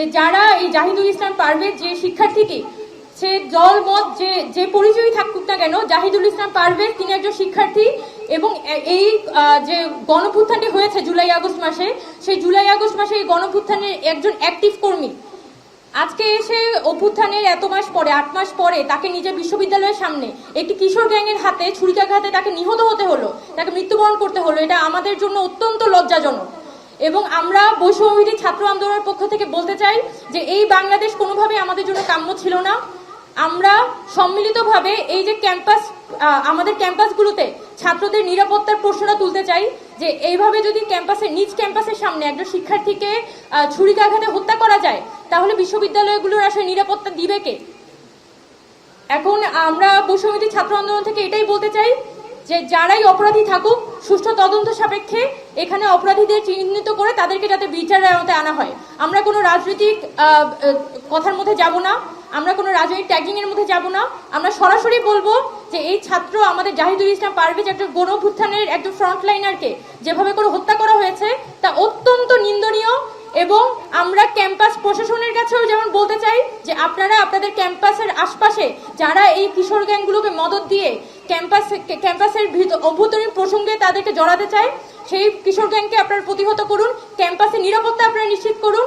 যে যারা এই জাহিদুল ইসলাম পারভেজ যে শিক্ষার্থীটি, সে দল মত যে পরিচয়ই থাকুক না কেন, জাহিদুল ইসলাম পারভেজ তিনি একজন শিক্ষার্থী এবং এই যে গণঅভ্যুত্থানটি হয়েছে জুলাই আগস্ট মাসে, সেই জুলাই আগস্ট মাসে এই গণঅভ্যুত্থানের একজন অ্যাক্টিভ কর্মী। আজকে এসে অভ্যুত্থানের এত মাস পরে, 8 মাস পরে, তাকে নিজের বিশ্ববিদ্যালয়ের সামনে একটি কিশোর গ্যাংয়ের হাতে ছুরিকাঘাতে তাকে নিহত হতে হলো, তাকে মৃত্যুবরণ করতে হলো। এটা আমাদের জন্য অত্যন্ত লজ্জাজনক। এবং আমরা বৈষম্যবিরোধী ছাত্র আন্দোলনের পক্ষ থেকে বলতে চাই যে এই বাংলাদেশ কোনোভাবে আমাদের জন্য কাম্য ছিল না। আমরা সম্মিলিতভাবে এই যে আমাদের ক্যাম্পাসগুলোতে ছাত্রদের নিরাপত্তার প্রশ্নটা তুলতে চাই যে এইভাবে যদি নিজ ক্যাম্পাসের সামনে একজন শিক্ষার্থীকে ছুরিকাঘাতে হত্যা করা যায়, তাহলে বিশ্ববিদ্যালয়গুলোর আসলে নিরাপত্তা দিবে কে? এখন আমরা বৈষম্যবিরোধী ছাত্র আন্দোলন থেকে এটাই বলতে চাই যে যারাই অপরাধী থাকুক, সুষ্ঠু তদন্ত সাপেক্ষে এখানে অপরাধীদের চিহ্নিত করে তাদেরকে যাতে বিচারের আওতায় আনা হয়। আমরা কোনো রাজনৈতিক কথার মধ্যে যাব না, আমরা কোনো রাজনৈতিক ট্যাগিং এর মধ্যে যাব না। আমরা সরাসরি বলবো যে এই ছাত্র আমাদের জাহিদুল ইসলাম পারভেজ একজন গণঅভ্যুত্থানের একজন ফ্রন্টলাইনারকে যেভাবে করে হত্যা করা হয়েছে তা অত্যন্ত নিন্দনীয়। এবং আমরা ক্যাম্পাস প্রশাসনের কাছেও যেমন বলতে চাই যে আপনারা আপনাদের ক্যাম্পাসের আশপাশে যারা এই কিশোর গ্যাংগুলোকে মদদ দিয়ে ক্যাম্পাসের অভ্যন্তরীণ প্রসঙ্গে তাদেরকে জড়াতে চায়, সেই কিশোর গ্যাংকে আপনারা প্রতিহত করুন, ক্যাম্পাসের নিরাপত্তা আপনারা নিশ্চিত করুন।